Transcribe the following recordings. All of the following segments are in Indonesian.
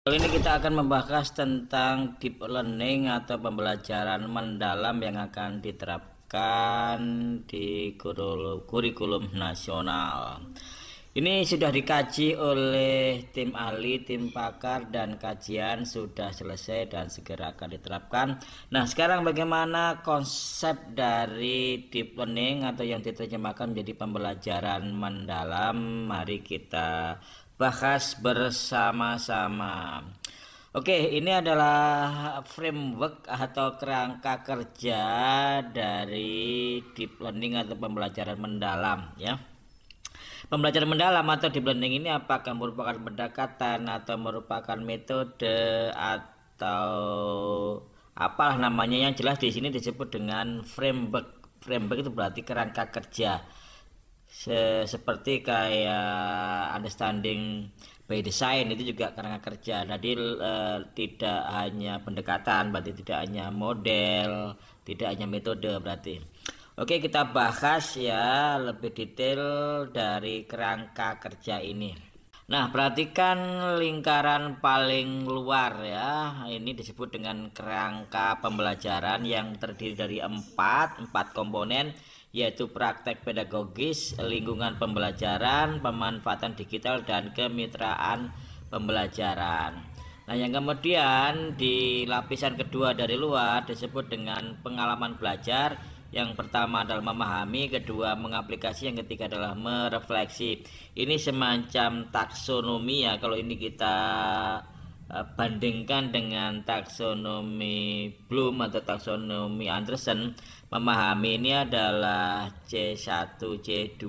Kali ini kita akan membahas tentang deep learning atau pembelajaran mendalam yang akan diterapkan di kurikulum nasional. Ini sudah dikaji oleh tim ahli, tim pakar, dan kajian sudah selesai dan segera akan diterapkan. Nah, sekarang bagaimana konsep dari deep learning atau yang diterjemahkan menjadi pembelajaran mendalam? Mari kita bahas bersama-sama. Oke, ini adalah framework atau kerangka kerja dari deep learning atau pembelajaran mendalam ya. Pembelajaran mendalam atau deep learning ini apakah merupakan pendekatan atau merupakan metode atau apalah namanya, yang jelas di sini disebut dengan framework. Framework itu berarti kerangka kerja. Seperti kayak understanding by design, itu juga kerangka kerja. Jadi tidak hanya pendekatan, berarti tidak hanya model, tidak hanya metode berarti. Oke, kita bahas ya lebih detail dari kerangka kerja ini. Nah, perhatikan lingkaran paling luar ya. Ini disebut dengan kerangka pembelajaran yang terdiri dari empat komponen, yaitu praktek pedagogis, lingkungan pembelajaran, pemanfaatan digital, dan kemitraan pembelajaran. Nah, yang kemudian di lapisan kedua dari luar disebut dengan pengalaman belajar. Yang pertama adalah memahami, kedua mengaplikasi, yang ketiga adalah merefleksi. Ini semacam taksonomi ya. Kalau ini kita bandingkan dengan taksonomi Bloom atau taksonomi Anderson, memahami ini adalah C1, C2,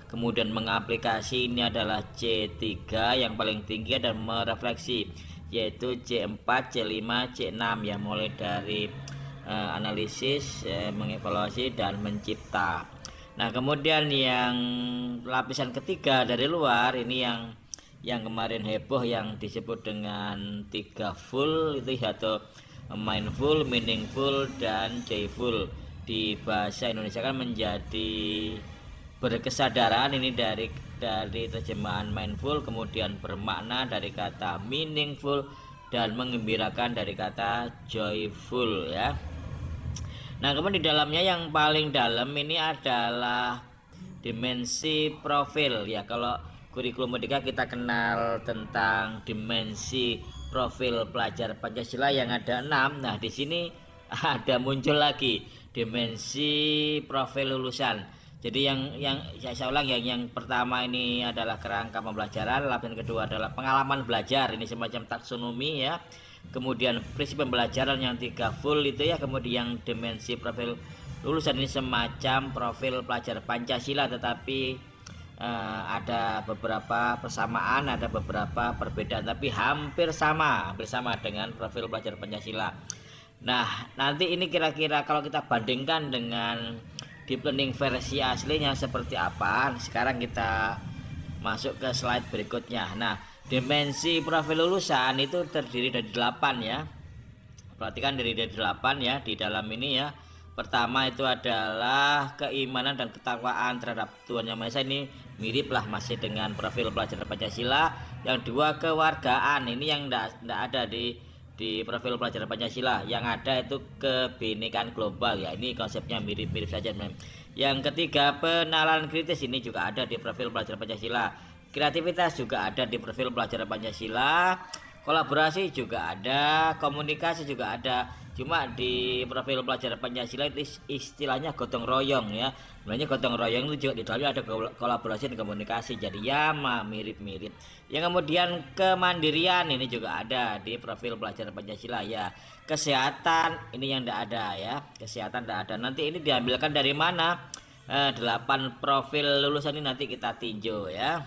kemudian mengaplikasi ini adalah C3, yang paling tinggi dan merefleksi yaitu C4, C5, C6 ya, mulai dari analisis, mengevaluasi, dan mencipta. Nah, kemudian yang lapisan ketiga dari luar ini yang kemarin heboh, yang disebut dengan 3 full itu atau mindful, meaningful, dan joyful. Di bahasa Indonesia kan menjadi berkesadaran, ini dari terjemahan mindful, kemudian bermakna dari kata meaningful, dan menggembirakan dari kata joyful ya. Nah, kemudian di dalamnya yang paling dalam ini adalah dimensi profil ya. Kalau kurikulum Merdeka kita kenal tentang dimensi profil pelajar Pancasila yang ada 6. Nah, di sini ada muncul lagi dimensi profil lulusan. Jadi yang saya ulang, yang pertama ini adalah kerangka pembelajaran, lapisan kedua adalah pengalaman belajar, ini semacam taksonomi ya. Kemudian prinsip pembelajaran yang 3 full itu ya. Kemudian yang dimensi profil lulusan ini semacam profil pelajar Pancasila, tetapi ada beberapa persamaan, ada beberapa perbedaan, tapi hampir sama dengan profil pelajar Pancasila. Nah, nanti ini kira-kira kalau kita bandingkan dengan deep learning versi aslinya seperti apa. Sekarang kita masuk ke slide berikutnya. Nah, dimensi profil lulusan itu terdiri dari 8 ya. Perhatikan dari 8 ya di dalam ini ya. Pertama itu adalah keimanan dan ketakwaan terhadap Tuhan Yang Maha Esa, ini mirip lah masih dengan profil pelajar Pancasila. Yang dua, kewargaan, ini yang tidak ada di profil pelajar Pancasila. Yang ada itu kebinekaan global ya, ini konsepnya mirip-mirip saja. Yang ketiga, penalaran kritis, ini juga ada di profil pelajar Pancasila. Kreativitas juga ada di profil pelajar Pancasila. Kolaborasi juga ada, komunikasi juga ada. Cuma di profil pelajar Pancasila itu istilahnya gotong royong ya. Sebenarnya gotong royong itu juga di dalamnya ada kolaborasi dan komunikasi. Jadi ya mirip-mirip. Yang kemudian kemandirian, ini juga ada di profil pelajar Pancasila ya. Kesehatan ini yang tidak ada ya. Kesehatan tidak ada. Nanti ini diambilkan dari mana? 8 profil lulusan ini nanti kita tinjau ya.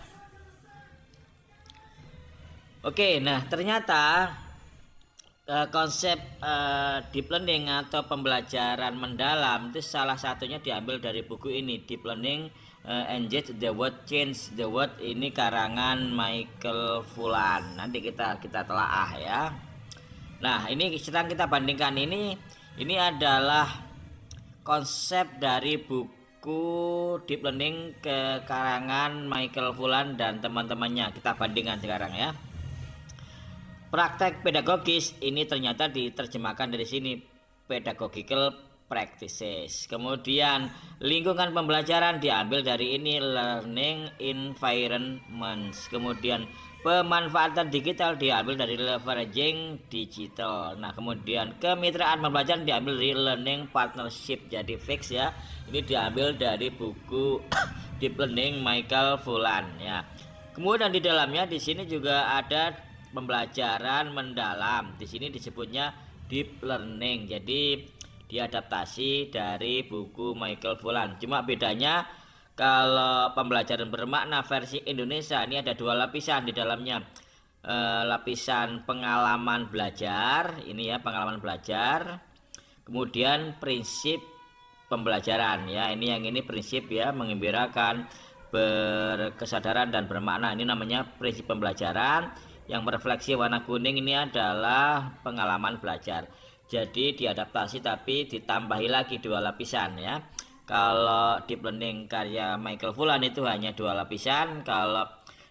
Oke, nah ternyata konsep deep learning atau pembelajaran mendalam itu salah satunya diambil dari buku ini, Deep Learning Engage the World, Change the World, ini karangan Michael Fullan. Nanti kita telaah ya. Nah, ini sedang kita bandingkan, ini adalah konsep dari buku Deep Learning ke karangan Michael Fullan dan teman-temannya. Kita bandingkan sekarang ya. praktek pedagogis ini ternyata diterjemahkan dari sini, pedagogical practices. Kemudian lingkungan pembelajaran diambil dari ini, learning environments. Kemudian pemanfaatan digital diambil dari leveraging digital. Nah, kemudian kemitraan pembelajaran diambil dari learning partnership. Jadi fix ya. Ini diambil dari buku Deep Learning Michael Fullan ya. Kemudian di dalamnya di sini juga ada pembelajaran mendalam. Di sini disebutnya deep learning. Jadi diadaptasi dari buku Michael Fullan. Cuma bedanya kalau pembelajaran bermakna versi Indonesia ini ada 2 lapisan di dalamnya. Lapisan pengalaman belajar, ini ya pengalaman belajar. Kemudian prinsip pembelajaran ya. Ini yang ini prinsip ya, mengembirakan, berkesadaran dan bermakna. Ini namanya prinsip pembelajaran. Yang merefleksi warna kuning ini adalah pengalaman belajar. Jadi diadaptasi tapi ditambahi lagi 2 lapisan ya. Kalau deep learning karya Michael Fullan itu hanya 2 lapisan. Kalau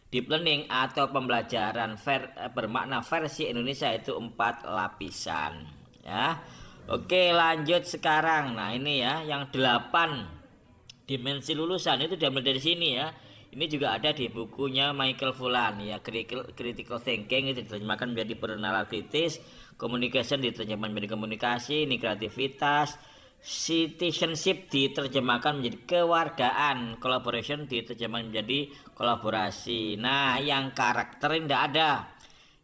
deep learning atau pembelajaran bermakna versi Indonesia itu 4 lapisan ya. Oke, lanjut sekarang. Nah, ini ya yang 8 dimensi lulusan itu diambil dari sini ya. Ini juga ada di bukunya Michael Fullan ya, critical thinking itu diterjemahkan menjadi bernalar kritis, communication diterjemahkan menjadi komunikasi, ini kreativitas, citizenship diterjemahkan menjadi kewargaan, collaboration diterjemahkan menjadi kolaborasi. Nah, yang karakter tidak ada.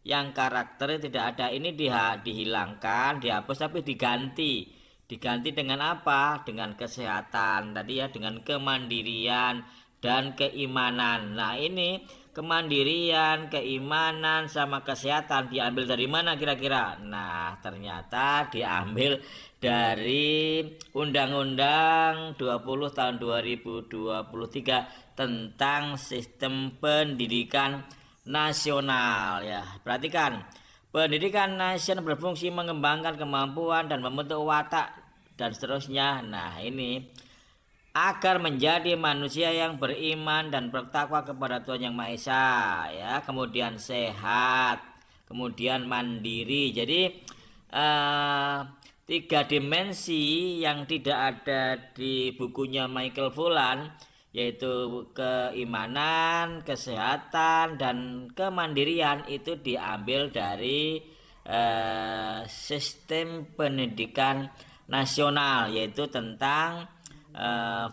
Yang karakter tidak ada ini dihilangkan, dihapus tapi diganti. Diganti dengan apa? Dengan kesehatan tadi ya, dengan kemandirian dan keimanan. Nah, ini kemandirian, keimanan sama kesehatan diambil dari mana kira-kira? Nah, ternyata diambil dari Undang-Undang 20 tahun 2023 tentang sistem pendidikan nasional ya. Perhatikan, pendidikan nasional berfungsi mengembangkan kemampuan dan membentuk watak dan seterusnya. Nah, ini agar menjadi manusia yang beriman dan bertakwa kepada Tuhan Yang Maha Esa ya, kemudian sehat, kemudian mandiri. Jadi 3 dimensi yang tidak ada di bukunya Michael Fullan, yaitu keimanan, kesehatan, dan kemandirian itu diambil dari sistem pendidikan nasional, yaitu tentang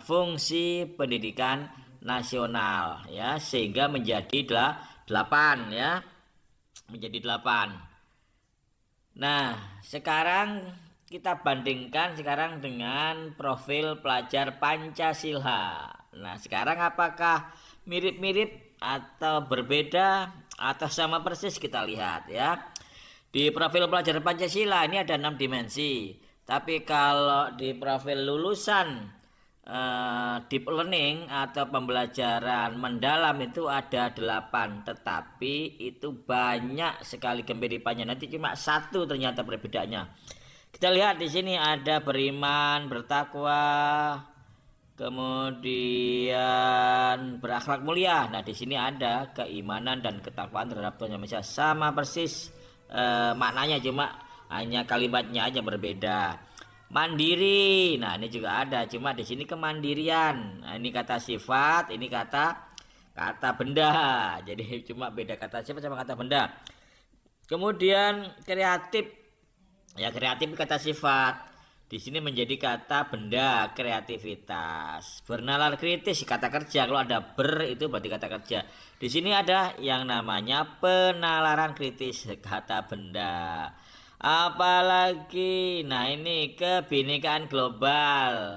fungsi pendidikan nasional ya, sehingga menjadi 8 ya, menjadi 8. Nah, sekarang kita bandingkan sekarang dengan profil pelajar Pancasila. Nah, sekarang apakah mirip-mirip atau berbeda atau sama persis, kita lihat ya. Di profil pelajar Pancasila ini ada 6 dimensi. Tapi kalau di profil lulusan deep learning atau pembelajaran mendalam itu ada 8, tetapi itu banyak sekali kemiripannya. Nanti cuma 1 ternyata perbedaannya. Kita lihat di sini ada beriman, bertakwa, kemudian berakhlak mulia. Nah, di sini ada keimanan dan ketakwaan terhadap Tuhan Yang Maha Esa, sama persis maknanya, cuma hanya kalimatnya aja berbeda. Mandiri, nah ini juga ada, cuma di sini kemandirian. Nah, ini kata sifat, ini kata benda. Jadi cuma beda kata sifat sama kata benda. Kemudian kreatif, ya kreatif kata sifat. Di sini menjadi kata benda, kreativitas. Bernalar kritis kata kerja. Kalau ada itu berarti kata kerja. Di sini ada yang namanya penalaran kritis, kata benda. Apalagi, nah ini kebinekaan global.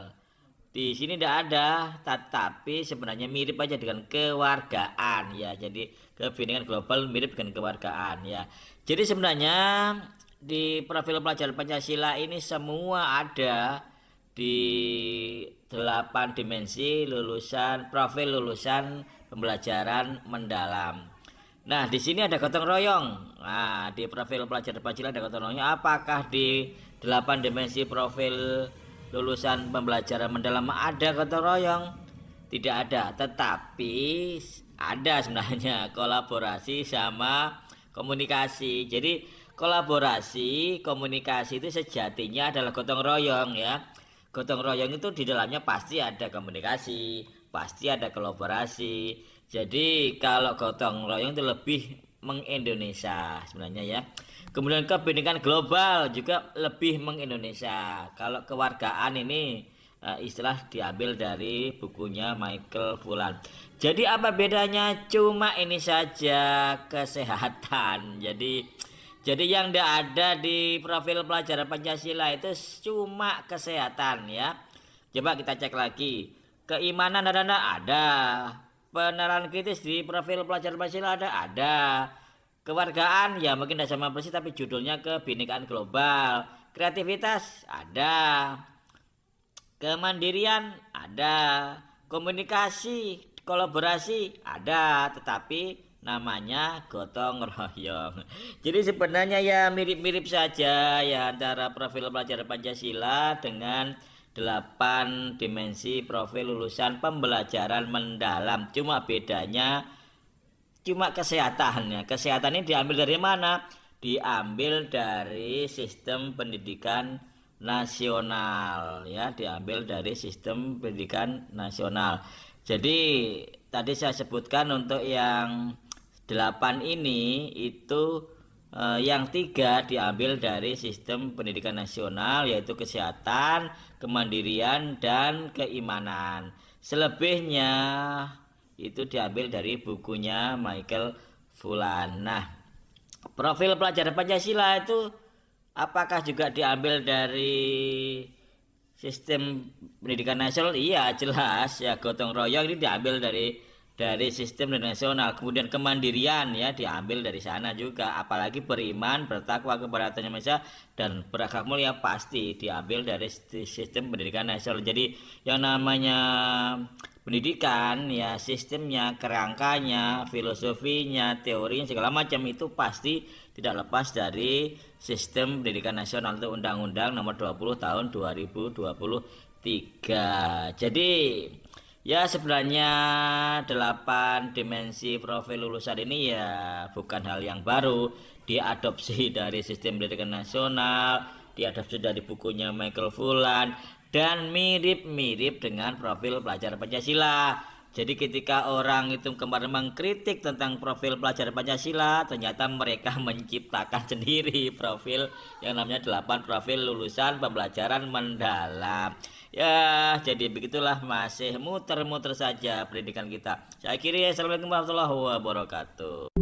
Di sini tidak ada, tetapi sebenarnya mirip aja dengan kewargaan ya. Jadi kebinekaan global mirip dengan kewargaan ya. Jadi sebenarnya di profil pelajar Pancasila ini semua ada di 8 dimensi lulusan, profil lulusan pembelajaran mendalam. Nah, di sini ada gotong royong. Nah, di profil pelajar Pancasila ada gotong royong. Apakah di 8 dimensi profil lulusan pembelajaran mendalam ada gotong royong? Tidak ada, tetapi ada sebenarnya kolaborasi sama komunikasi. Jadi kolaborasi, komunikasi itu sejatinya adalah gotong royong ya. Gotong royong itu di dalamnya pasti ada komunikasi, pasti ada kolaborasi. Jadi kalau gotong royong itu lebih mengindonesia sebenarnya ya. Kemudian ke pendidikan global juga lebih mengindonesia. Kalau kewargaan ini istilah diambil dari bukunya Michael Fullan. Jadi apa bedanya? Cuma ini saja, kesehatan. Jadi yang tidak ada di profil pelajaran Pancasila itu cuma kesehatan ya. Coba kita cek lagi. Keimanan ada. Penerapan kritis di profil pelajaran Pancasila ada. Kewargaan ya mungkin tidak sama persis tapi judulnya kebinekaan global. Kreativitas ada. Kemandirian ada. Komunikasi, kolaborasi ada, tetapi namanya gotong royong. Jadi sebenarnya ya mirip-mirip saja ya antara profil pelajaran Pancasila dengan 8 dimensi profil lulusan pembelajaran mendalam. Cuma bedanya cuma kesehatan ya. Kesehatan ini diambil dari mana? Diambil dari sistem pendidikan nasional ya, diambil dari sistem pendidikan nasional. Jadi tadi saya sebutkan untuk yang 8 ini itu yang 3 diambil dari sistem pendidikan nasional, yaitu kesehatan, kemandirian, dan keimanan. Selebihnya itu diambil dari bukunya Michael Fullan. Nah, profil pelajaran Pancasila itu apakah juga diambil dari sistem pendidikan nasional? Iya, jelas ya, gotong royong ini diambil dari sistem nasional. Kemudian kemandirian ya diambil dari sana juga, apalagi beriman, bertakwa kepada Tuhan Yang Maha Esa dan berakhlak mulia pasti diambil dari sistem pendidikan nasional. Jadi yang namanya pendidikan ya, sistemnya, kerangkanya, filosofinya, teorinya, segala macam itu pasti tidak lepas dari sistem pendidikan nasional, itu Undang-Undang Nomor 20 Tahun 2023. Jadi ya sebenarnya 8 dimensi profil lulusan ini ya bukan hal yang baru, diadopsi dari sistem pendidikan nasional, diadopsi dari bukunya Michael Fullan, dan mirip-mirip dengan profil pelajaran Pancasila. Jadi ketika orang itu kemarin mengkritik tentang profil pelajaran Pancasila, ternyata mereka menciptakan sendiri profil yang namanya 8 profil lulusan pembelajaran mendalam. Ya, jadi begitulah, masih muter-muter saja pendidikan kita. Saya akhiri, assalamualaikum warahmatullahi wabarakatuh.